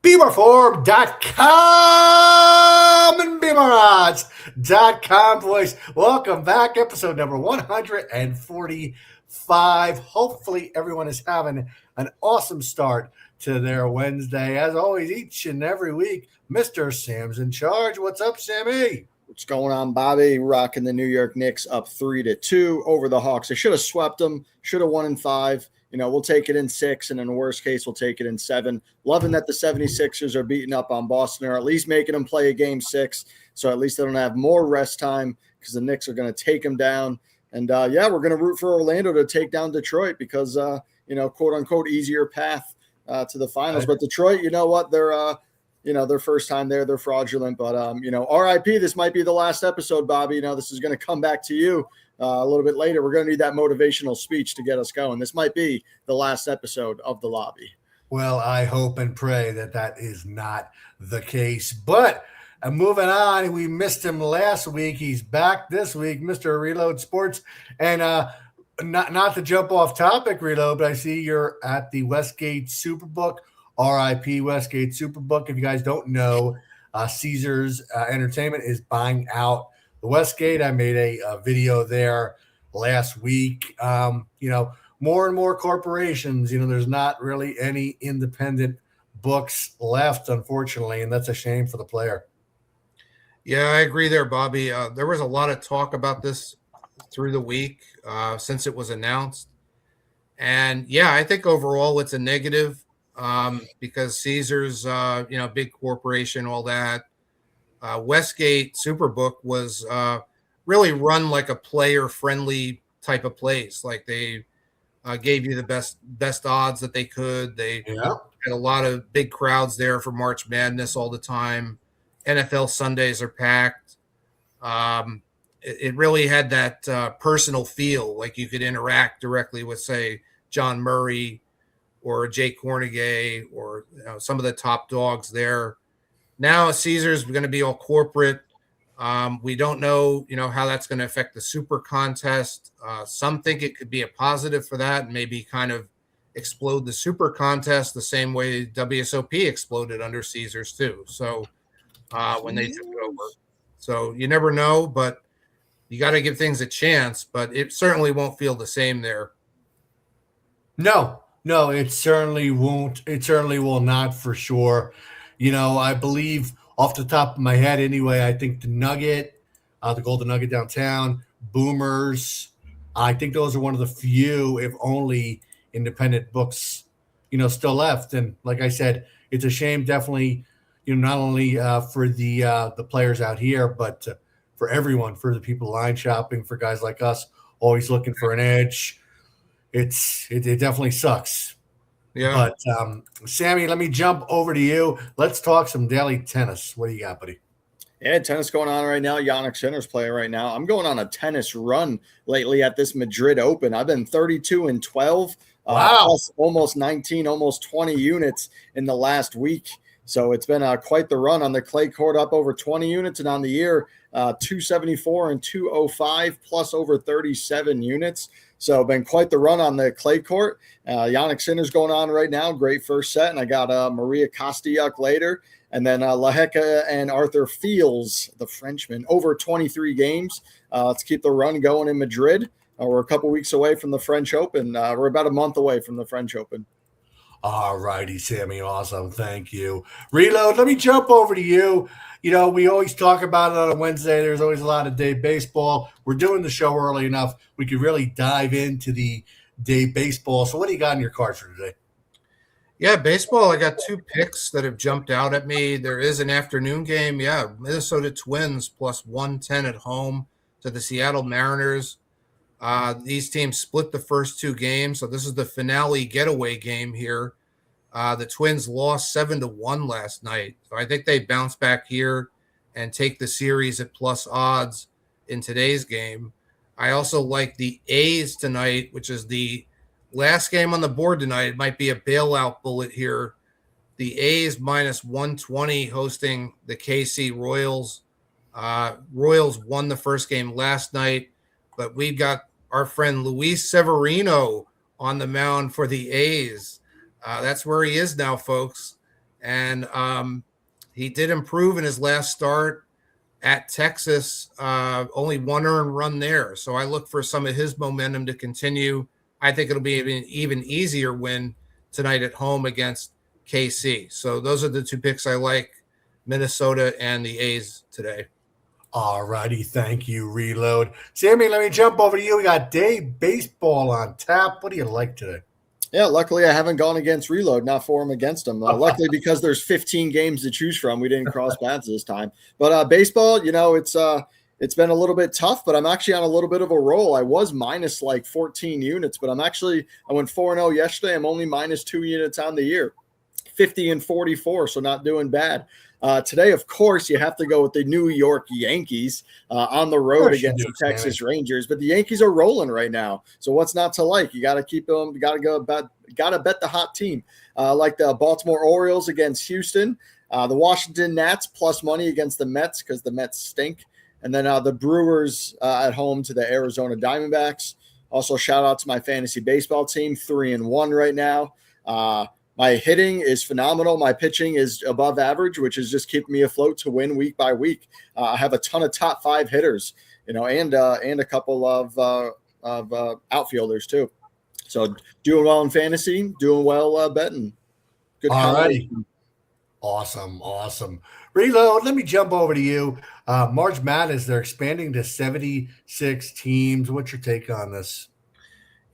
BeamerForm.com and BeamerOdds.com, boys. Welcome back. Episode number 145. Hopefully, everyone is having an awesome start to their Wednesday. As always, each and every week, Mr. Sam's in charge. What's up, Sammy? What's going on, Bobby? Rocking the New York Knicks up 3-2 over the Hawks. They should have swept them, should have won in 5. We'll take it in 6, and in the worst case, we'll take it in 7. Loving that the 76ers are beating up on Boston, or at least making them play a game 6, so at least they don't have more rest time because the Knicks are going to take them down. And, we're going to root for Orlando to take down Detroit because, quote-unquote, easier path to the finals. But Detroit, you know what? They're their first time there, they're fraudulent. But, RIP, this might be the last episode, Bobby. This is going to come back to you a little bit later. We're going to need that motivational speech to get us going. This might be the last episode of The Lobby. Well, I hope and pray that is not the case. But moving on, we missed him last week. He's back this week, Mr. Reload Sports. And not to jump off topic, Reload, but I see you're at the Westgate Superbook. RIP Westgate Superbook. If you guys don't know, Caesars Entertainment is buying out the Westgate. I made a video there last week. More and more corporations, there's not really any independent books left, unfortunately, and that's a shame for the player. Yeah, I agree there, Bobby. There was a lot of talk about this through the week since it was announced. And, I think overall it's a negative. Because Caesars, big corporation, all that. Westgate Superbook was really run like a player-friendly type of place. Like they gave you the best odds that they could. They had a lot of big crowds there for March Madness all the time. NFL Sundays are packed. It really had that personal feel, like you could interact directly with, say, John Murray or Jay Cornegay, or some of the top dogs there. Now Caesars are going to be all corporate. We don't know, how that's going to affect the Super Contest. Some think it could be a positive for that and maybe kind of explode the Super Contest the same way WSOP exploded under Caesars too. So when they took it over. So you never know, but you got to give things a chance, but it certainly won't feel the same there. No, it certainly won't. It certainly will not, for sure. I believe off the top of my head anyway, I think the Nugget, the Golden Nugget downtown, Boomers, I think those are one of the few, if only, independent books, still left. And like I said, it's a shame, definitely, not only for the players out here, but for everyone, for the people line shopping, for guys like us, always looking for an edge. It definitely sucks. Yeah. But Sammy, let me jump over to you. Let's talk some daily tennis. What do you got, buddy? Yeah, tennis going on right now. Yannick Sinner's playing right now. I'm going on a tennis run lately at this Madrid Open. I've been 32-12. Wow. Plus almost 19, almost 20 units in the last week. So it's been quite the run on the clay court, up over 20 units, and on the year, 274 and 205, plus over 37 units. So been quite the run on the clay court. Yannick Sinner's going on right now. Great first set. And I got Maria Kostyuk later. And then Laheka and Arthur Fields, the Frenchman, over 23 games. Let's keep the run going in Madrid. We're a couple weeks away from the French Open. We're about a month away from the French Open. All righty, Sammy. Awesome. Thank you. Reload, let me jump over to you. We always talk about it on a Wednesday. There's always a lot of day baseball. We're doing the show early enough. We could really dive into the day baseball. So what do you got in your cards for today? Yeah, baseball, I got 2 picks that have jumped out at me. There is an afternoon game. Yeah, Minnesota Twins plus 110 at home to the Seattle Mariners. These teams split the first 2 games, so this is the finale getaway game here. The Twins lost 7-1 last night, so I think they bounce back here and take the series at plus odds in today's game. I also like the A's tonight, which is the last game on the board tonight. It might be a bailout bullet here. The A's minus 120 hosting the KC Royals. Royals won the first game last night, but we've got our friend Luis Severino on the mound for the A's. That's where he is now, folks. And he did improve in his last start at Texas, only one earned run there. So I look for some of his momentum to continue. I think it'll be an even easier win tonight at home against KC. So those are the two picks I like, Minnesota and the A's today. All righty. Thank you, Reload. Sammy, let me jump over to you. We got Dave Baseball on tap. What do you like today? Yeah, luckily I haven't gone against Reload, not for him against him. Luckily, because there's 15 games to choose from, we didn't cross paths this time. But baseball, it's been a little bit tough, but I'm actually on a little bit of a roll. I was minus like 14 units, but I went 4-0 yesterday. I'm only minus 2 units on the year, 50-44, so not doing bad. Today, of course, you have to go with the New York Yankees on the road against the Texas Rangers. But the Yankees are rolling right now, so what's not to like? You got to keep them. You got to bet the hot team, like the Baltimore Orioles against Houston, the Washington Nats plus money against the Mets because the Mets stink, and then the Brewers at home to the Arizona Diamondbacks. Also, shout out to my fantasy baseball team, 3-1 right now. My hitting is phenomenal. My pitching is above average, which is just keeping me afloat to win week by week. I have a ton of top 5 hitters, and a couple of outfielders too. So doing well in fantasy, doing well betting. Good. All righty. Awesome. Reload. Let me jump over to you. March Madness, they're expanding to 76 teams. What's your take on this?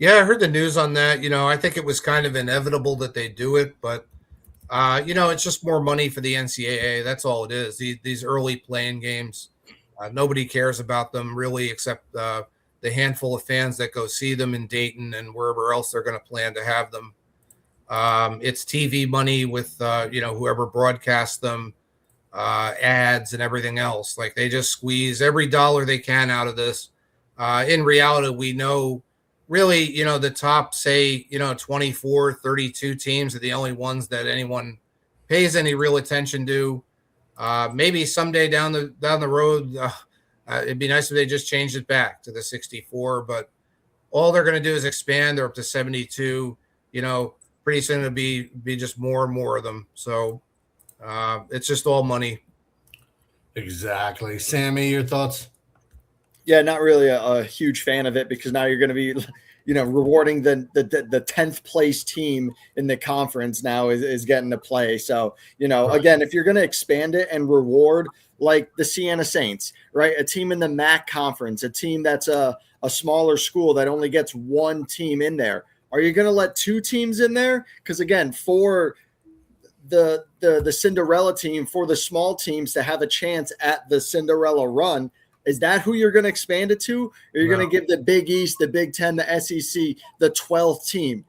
Yeah, I heard the news on that. I think it was kind of inevitable that they do it, but it's just more money for the NCAA. That's all it is. These early playing games, nobody cares about them really, except the handful of fans that go see them in Dayton and wherever else they're going to plan to have them. It's TV money with whoever broadcasts them, ads and everything else. Like they just squeeze every dollar they can out of this. In reality, we know. Really, the top, say, 24, 32 teams are the only ones that anyone pays any real attention to. Maybe someday down the road, it'd be nice if they just changed it back to the 64. But all they're going to do is expand. They're up to 72. Pretty soon it'll be just more and more of them. So it's just all money. Exactly. Sammy, your thoughts? Yeah, not really a huge fan of it because now you're going to be, rewarding the 10th place team in the conference now is getting to play. So, again, if you're going to expand it and reward like the Siena Saints, right? A team in the MAC conference, a team that's a smaller school that only gets one team in there. Are you going to let 2 teams in there? Because again, for the Cinderella team, for the small teams to have a chance at the Cinderella run, is that who you're going to expand it to? Or you're going to give the Big East, the Big Ten, the SEC, the 12th team?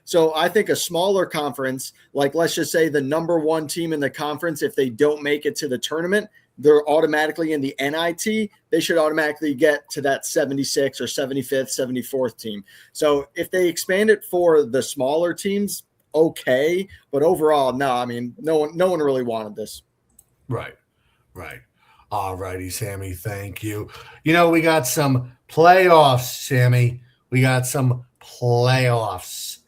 So I think a smaller conference, like let's just say the number 1 team in the conference, if they don't make it to the tournament, they're automatically in the NIT. They should automatically get to that 76 or 75th, 74th team. So if they expand it for the smaller teams, okay. But overall, no. I mean, no one really wanted this. Right. All righty, Sammy. Thank you. We got some playoffs, Sammy. We got some playoffs.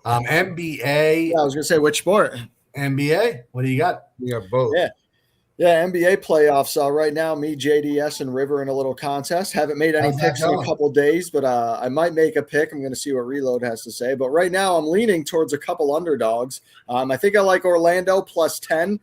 NBA. Yeah, I was going to say, which sport? NBA. What do you got? We got both. Yeah, NBA playoffs. Right now, me, JDS, and River in a little contest. Haven't made any picks in a couple days, but I might make a pick. I'm going to see what Reload has to say. But right now, I'm leaning towards a couple underdogs. I think I like Orlando plus 10.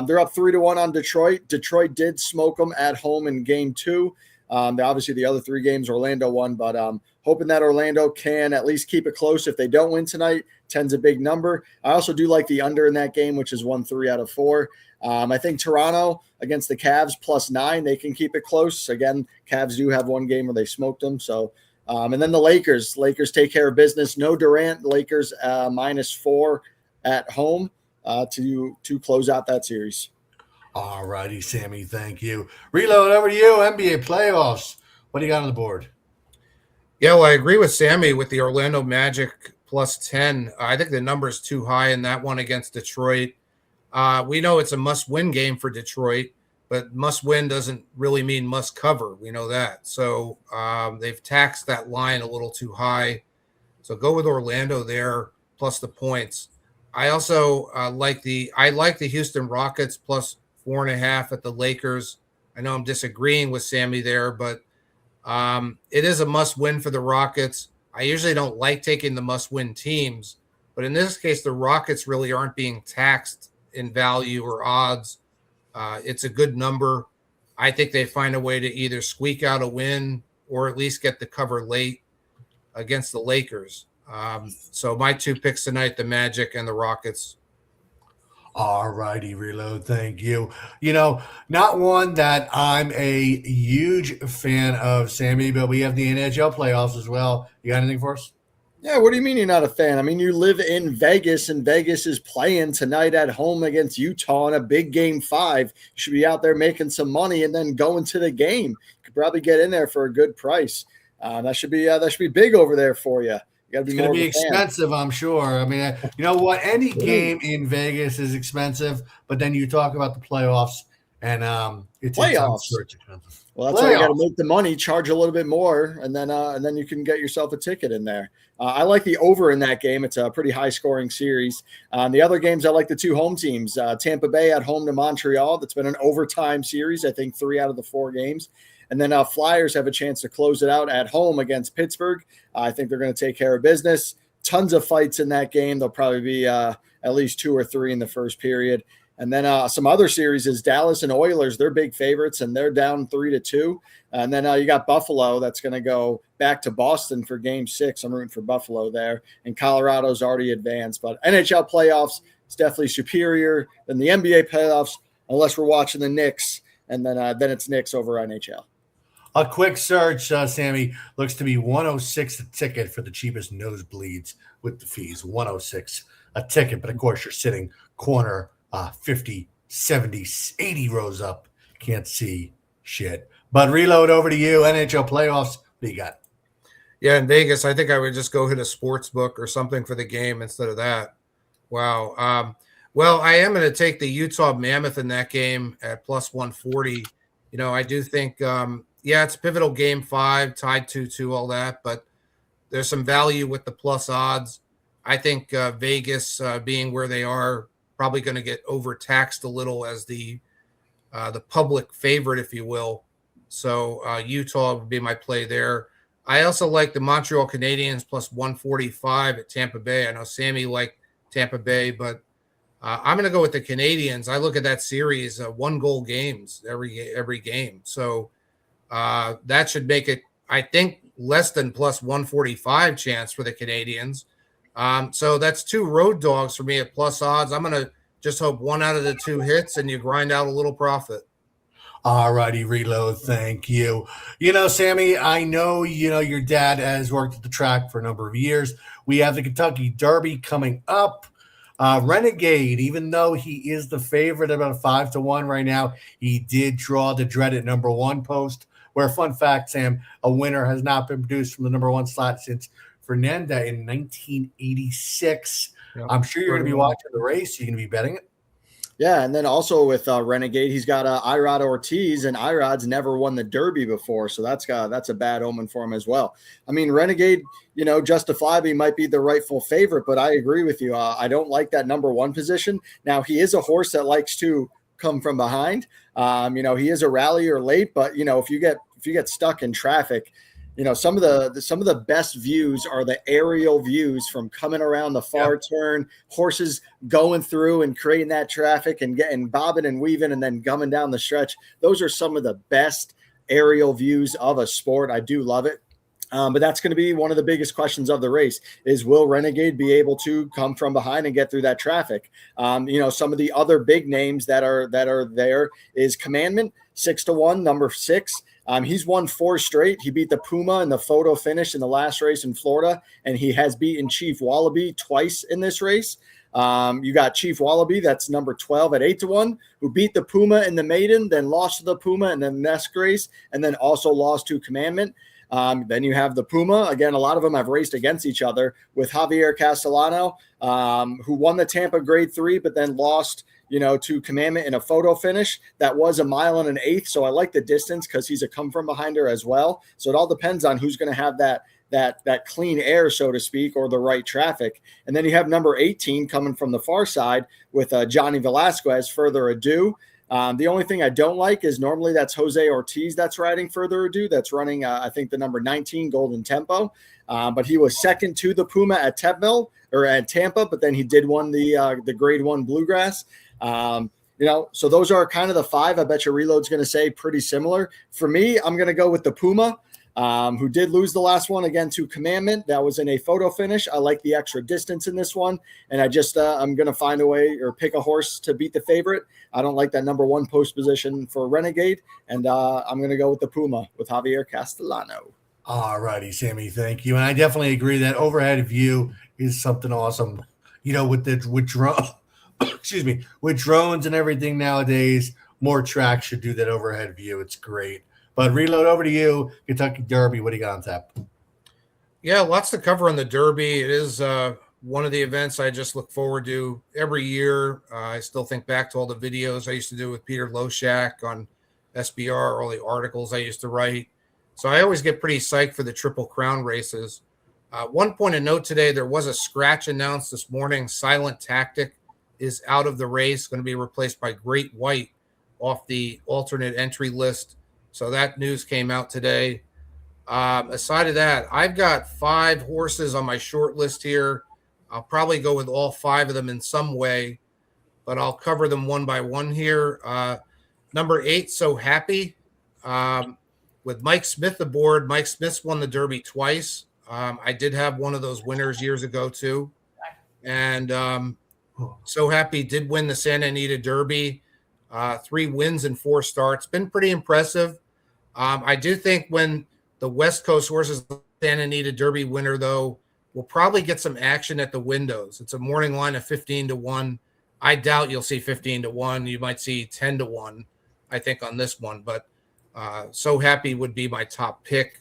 They're up 3-1 on Detroit. Detroit did smoke them at home in game 2. Obviously, the other 3 games, Orlando won, but hoping that Orlando can at least keep it close. If they don't win tonight, 10's a big number. I also do like the under in that game, which is 3 out of 4. I think Toronto against the Cavs plus 9, they can keep it close. Again, Cavs do have one game where they smoked them. So, and then the Lakers take care of business. No Durant, Lakers minus 4 at home to close out that series. All righty, Sammy. Thank you. Reload, over to you. NBA playoffs. What do you got on the board? Yeah, well, I agree with Sammy with the Orlando Magic plus 10. I think the number is too high in that one against Detroit. We know it's a must-win game for Detroit, but must-win doesn't really mean must-cover. We know that. So they've taxed that line a little too high. So go with Orlando there, plus the points. I also like the Houston Rockets plus 4.5 at the Lakers. I know I'm disagreeing with Sammy there, but it is a must win for the Rockets. I usually don't like taking the must win teams, but in this case, the Rockets really aren't being taxed in value or odds. It's a good number. I think they find a way to either squeak out a win or at least get the cover late against the Lakers. So my two picks tonight, the Magic and the Rockets. All righty, Reload. Thank you. Not one that I'm a huge fan of, Sammy, but we have the NHL playoffs as well. You got anything for us? Yeah, what do you mean you're not a fan? I mean, you live in Vegas, and Vegas is playing tonight at home against Utah in a big game 5. You should be out there making some money and then going to the game. You could probably get in there for a good price. That should be big over there for you. You got to be It's going more to be of a fan. expensive, I'm sure. I mean, you know what? Any game in Vegas is expensive, but then you talk about the playoffs, and it's Playoffs. Expensive. Well, that's why you got to make the money, charge a little bit more, and then you can get yourself a ticket in there. I like the over in that game. It's a pretty high-scoring series. The other games, I like the two home teams. Tampa Bay at home to Montreal. That's been an overtime series, I think 3 out of the 4 games. And then Flyers have a chance to close it out at home against Pittsburgh. I think they're going to take care of business. Tons of fights in that game. There'll probably be at least 2 or 3 in the first period. And then some other series is Dallas and Oilers. They're big favorites, and they're down 3-2. And then you got Buffalo that's going to go back to Boston for Game 6. I'm rooting for Buffalo there. And Colorado's already advanced. But NHL playoffs is definitely superior than the NBA playoffs, unless we're watching the Knicks. And then it's Knicks over NHL. A quick search, Sammy, looks to be $106 a ticket for the cheapest nosebleeds with the fees. $106 a ticket. But, of course, you're sitting corner 50, 70, 80 rows up. Can't see shit. But Reload, over to you. NHL playoffs. What do you got? Yeah, in Vegas, I think I would just go hit a sports book or something for the game instead of that. Wow. Well, I am going to take the Utah Mammoth in that game at plus 140. I do think, it's pivotal game 5, tied 2-2, all that, but there's some value with the plus odds. I think Vegas, being where they are, probably going to get overtaxed a little as the public favorite, if you will. So Utah would be my play there. I also like the Montreal Canadiens plus 145 at Tampa Bay. I know Sammy liked Tampa Bay, but I'm going to go with the Canadiens. I look at that series, 1-goal games every game. So that should make it, I think, less than plus 145 chance for the Canadiens. So that's 2 road dogs for me at plus odds. I'm going to just hope 1 out of the 2 hits and you grind out a little profit. All righty, Reload. Thank you. Sammy, I know, your dad has worked at the track for a number of years. We have the Kentucky Derby coming up. Renegade, even though he is the favorite about 5-1 right now, he did draw the dreaded number 1 post, where, fun fact, Sam, a winner has not been produced from the number 1 slot since Fernanda in 1986. Yep. I'm sure you're going to be watching the race. You're going to be betting it. Yeah, and then also with Renegade, he's got Irod Ortiz, and Irod's never won the Derby before, so that's a bad omen for him as well. I mean, Renegade, justifiably might be the rightful favorite, but I agree with you. I don't like that number 1 position. Now, he is a horse that likes to come from behind. He is a rallier late, but if you get stuck in traffic, some of the best views are the aerial views from coming around the far turn, horses going through and creating that traffic and getting bobbing and weaving and then gumming down the stretch. Those are some of the best aerial views of a sport. I do love it. But that's going to be one of the biggest questions of the race is, will Renegade be able to come from behind and get through that traffic? Some of the other big names that are there is Commandment, 6-1, number 6. He's won 4 straight. He beat the Puma in the photo finish in the last race in Florida, and he has beaten Chief Wallaby twice in this race. You got Chief Wallaby, that's number 12 at 8-1, who beat the Puma in the maiden, then lost to the Puma in the next race, and then also lost to Commandment. Then you have the Puma. Again, a lot of them have raced against each other with Javier Castellano, who won the Tampa Grade 3, but then lost, to Commandment in a photo finish. That was 1 1/8. So I like the distance because he's a come from behinder as well. So it all depends on who's going to have that clean air, so to speak, or the right traffic. And then you have number 18 coming from the far side with Johnny Velasquez, Further Ado. The only thing I don't like is normally that's Jose Ortiz that's riding Further Ado. That's running, I think, the number 19 Golden Tempo. But he was second to the Puma at Tampa, but then he did win the Grade 1 Bluegrass. So those are kind of the 5. I bet your Reload's going to say pretty similar. For me, I'm going to go with the Puma, who did lose the last one again to Commandment. That was in a photo finish. I like the extra distance in this one. And I'm going to find a way or pick a horse to beat the favorite. I don't like that number 1 post position for Renegade. And I'm going to go with the Puma with Javier Castellano. All righty, Sammy. Thank you. And I definitely agree that overhead view is something awesome. With drone, excuse me, with drones and everything nowadays, more tracks should do that overhead view. It's great. But Reload, over to you. Kentucky Derby, what do you got on tap? Yeah, lots to cover on the Derby. It is one of the events I just look forward to every year. I still think back to all the videos I used to do with Peter Loshak on SBR, all the articles I used to write. So I always get pretty psyched for the Triple Crown races. One point of note today, there was a scratch announced this morning. Silent Tactic is out of the race, going to be replaced by Great White off the alternate entry list. So that news came out today. Aside of that, I've got 5 horses on my short list here. I'll probably go with all 5 of them in some way, but I'll cover them one by one here. Number 8, So Happy, with Mike Smith aboard. Mike Smith's won the Derby twice. I did have one of those winners years ago too. And So Happy did win the Santa Anita Derby, 3 wins and 4 starts. Been pretty impressive. I do think when the West Coast horses, Santa Anita Derby winner, though, will probably get some action at the windows. It's a morning line of 15-1. I doubt you'll see 15-1. You might see 10-1, I think, on this one. But So Happy would be my top pick.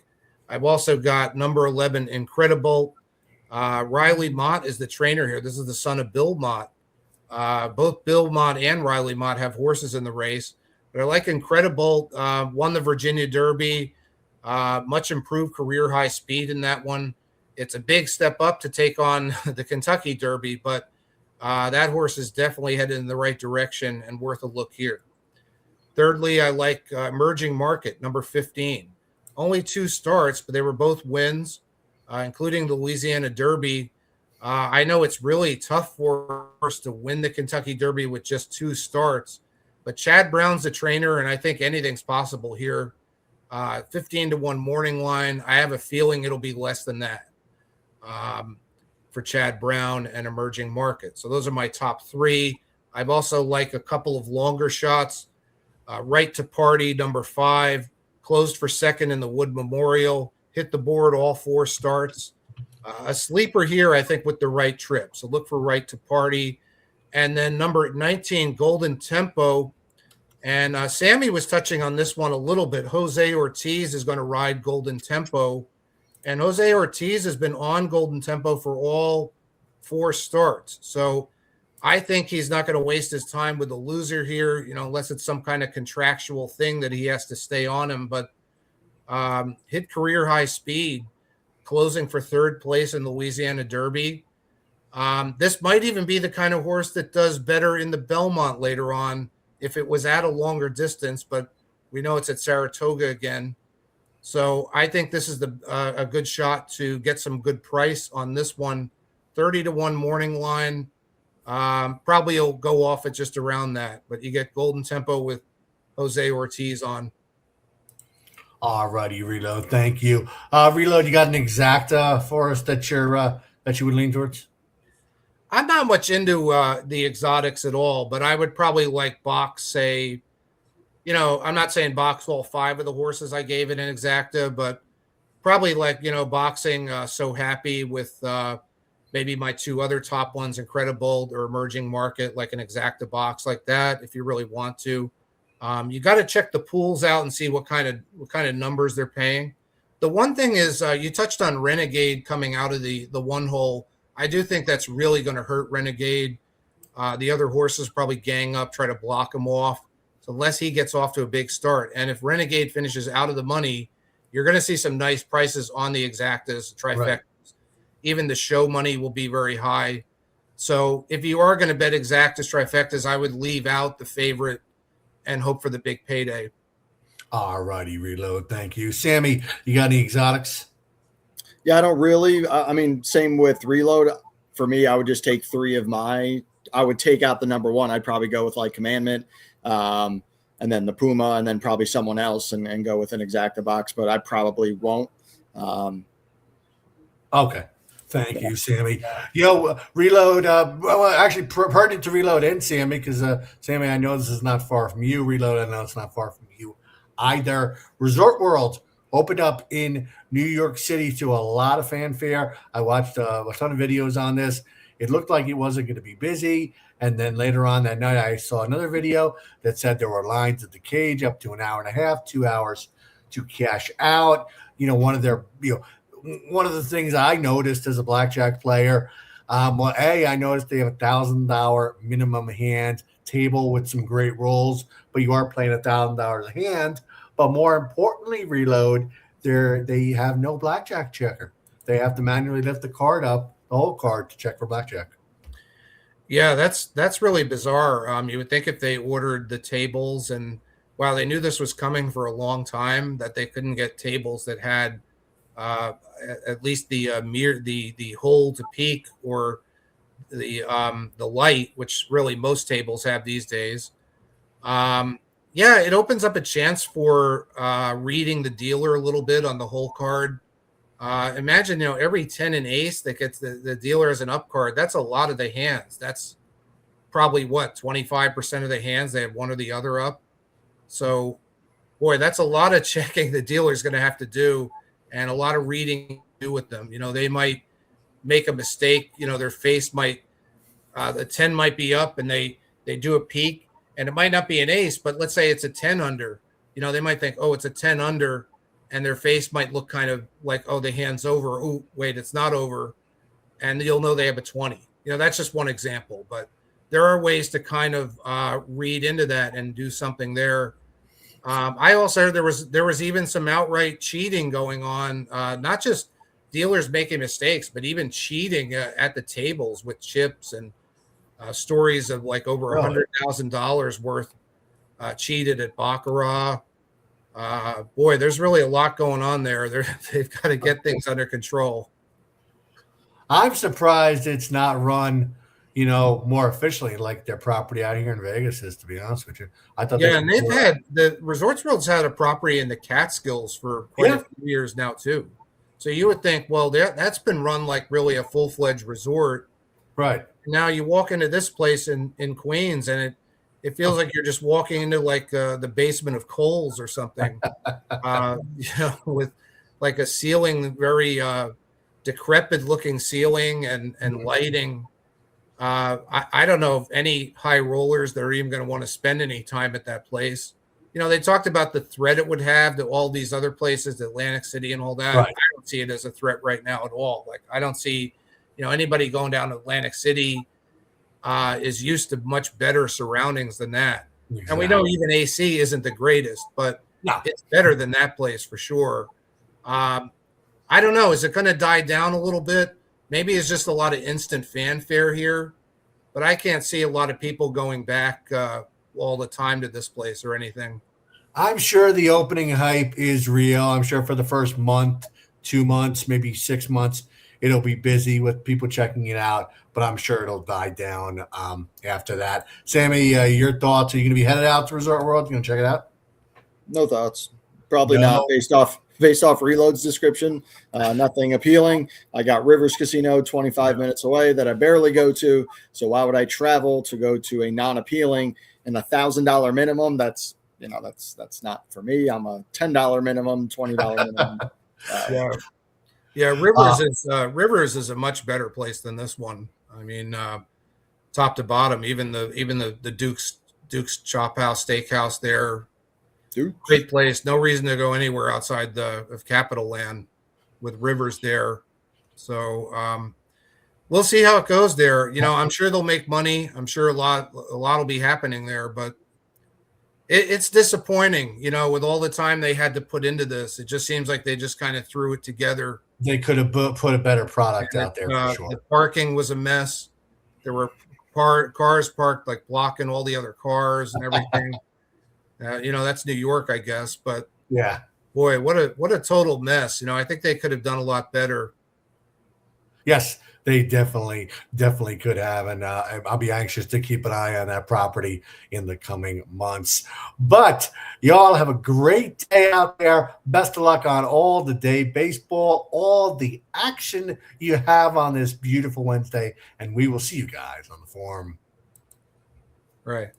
I've also got number 11, Incredible. Riley Mott is the trainer here. This is the son of Bill Mott. Both Bill Mott and Riley Mott have horses in the race. But I like Incredible. Won the Virginia Derby. Much improved career high speed in that one. It's a big step up to take on the Kentucky Derby, but that horse is definitely headed in the right direction and worth a look here. Thirdly, I like Emerging Market, number 15. Only 2 starts, but they were both wins, including the Louisiana Derby. I know it's really tough for us to win the Kentucky Derby with just 2 starts, but Chad Brown's the trainer, and I think anything's possible here. 15-1 morning line. I have a feeling it'll be less than that for Chad Brown and Emerging Market. So those are my top 3. I've also like a couple of longer shots. Right to Party, number 5, closed for second in the Wood Memorial, hit the board all 4 starts. A sleeper here, I think, with the right trip. So look for Right to Party. And then number 19, Golden Tempo. And Sammy was touching on this one a little bit. Jose Ortiz is going to ride Golden Tempo. And Jose Ortiz has been on Golden Tempo for all 4 starts. So I think he's not going to waste his time with the loser here, unless it's some kind of contractual thing that he has to stay on him. But hit career high speed, closing for 3rd place in the Louisiana Derby. This might even be the kind of horse that does better in the Belmont later on if it was at a longer distance, but we know it's at Saratoga again. So I think this is a good shot to get some good price on this one. 30-1 morning line. Probably will go off at just around that, but you get Golden Tempo with Jose Ortiz on. All righty, Reload. Thank you. Reload, you got an exact for us that you would lean towards? I'm not much into the exotics at all, but I would probably like box, say, I'm not saying box all 5 of the horses I gave it an exacta, but probably like, boxing So Happy with maybe my 2 other top ones, Incredible or Emerging Market, like an exacta box like that, if you really want to. You got to check the pools out and see what kind of numbers they're paying. The one thing is you touched on Renegade coming out of the one hole. I do think that's really going to hurt Renegade. The other horses probably gang up, try to block him off. So unless he gets off to a big start, and if Renegade finishes out of the money, you're going to see some nice prices on the exactas, trifectas. Right. Even the show money will be very high. So if you are going to bet exactas, trifectas, I would leave out the favorite and hope for the big payday. All righty, Reload. Thank you. Sammy, you got any exotics? Yeah, I don't really. I mean, same with Reload. For me, I would just take I would take out the number one. I'd probably go with like Commandment, and then the Puma, and then probably someone else and go with an exacta box, but I probably won't. Okay. Thank you, Sammy. Reload. Actually, pertinent to Reload and Sammy, because Sammy, I know this is not far from you. Reload, I know it's not far from you either. Resort World opened up in New York City to a lot of fanfare. I watched a ton of videos on this. It looked like it wasn't going to be busy. And then later on that night, I saw another video that said there were lines at the cage up to an hour and a half, 2 hours to cash out. One of the things I noticed as a blackjack player, I noticed they have $1,000 minimum hand table with some great rolls, but you are playing $1,000 a hand. But more importantly, Reload, they have no blackjack checker. They have to manually lift the card up, the whole card, to check for blackjack. Yeah, that's really bizarre. You would think if they ordered the tables, and while they knew this was coming for a long time, that they couldn't get tables that had at least the hole to peak or the light, which really most tables have these days. It opens up a chance for reading the dealer a little bit on the whole card. Imagine, every 10 and ace that gets the dealer as an up card, that's a lot of the hands. That's probably 25% of the hands they have one or the other up. So, boy, that's a lot of checking the dealer's going to have to do, and a lot of reading to do with them. They might make a mistake. Their face might, the 10 might be up, and they do a peek, and it might not be an ace, but let's say it's a 10 under. They might think, oh, it's a 10 under, and their face might look kind of like, oh, the hand's over. Oh, wait, it's not over. And you'll know they have a 20. That's just one example, but there are ways to kind of read into that and do something there. I also heard there was even some outright cheating going on, not just dealers making mistakes, but even cheating at the tables with chips, and stories of like over $100,000 worth cheated at Baccarat. Boy, there's really a lot going on there. They've got to get things under control. I'm surprised it's not run, more efficiently like their property out here in Vegas is, to be honest with you. I thought, and they've had the Resorts World's had a property in the Catskills for quite a few years now too. So you would think, well, that's been run like really a full-fledged resort, right? Now you walk into this place in Queens, and it feels like you're just walking into like the basement of Kohl's or something, with like a ceiling, very decrepit-looking ceiling and lighting. I don't know of any high rollers that are even going to want to spend any time at that place. They talked about the threat it would have to all these other places, Atlantic City and all that. Right. I don't see it as a threat right now at all. Like, I don't see, anybody going down to Atlantic City is used to much better surroundings than that. Exactly. And we know even AC isn't the greatest, but it's better than that place for sure. I don't know. Is it going to die down a little bit? Maybe it's just a lot of instant fanfare here, but I can't see a lot of people going back all the time to this place or anything. I'm sure the opening hype is real. I'm sure for the first month, 2 months, maybe 6 months, it'll be busy with people checking it out, but I'm sure it'll die down after that. Sammy, your thoughts? Are you going to be headed out to Resort World? You going to check it out? No thoughts. Probably not, based off Reload's description. Nothing appealing. I got Rivers Casino 25 minutes away that I barely go to. So why would I travel to go to a non-appealing and $1,000 minimum? That's not for me. I'm a $10 minimum, $20 minimum. Rivers is a much better place than this one. I mean, top to bottom, even the Duke's Chop House Steakhouse there. Dude. Great place. No reason to go anywhere outside of Capital Land with rivers there. So we'll see how it goes there. I'm sure they'll make money. I'm sure a lot will be happening there, but it's disappointing, with all the time they had to put into this. It just seems like they just kind of threw it together. They could have put a better product out there for sure. The parking was a mess. There were cars parked like blocking all the other cars and everything. That's New York, I guess. But yeah, boy, what a total mess. I think they could have done a lot better. Yes, they definitely could have, and I'll be anxious to keep an eye on that property in the coming months. But y'all have a great day out there. Best of luck on all the day baseball, all the action you have on this beautiful Wednesday, and we will see you guys on the forum. Right.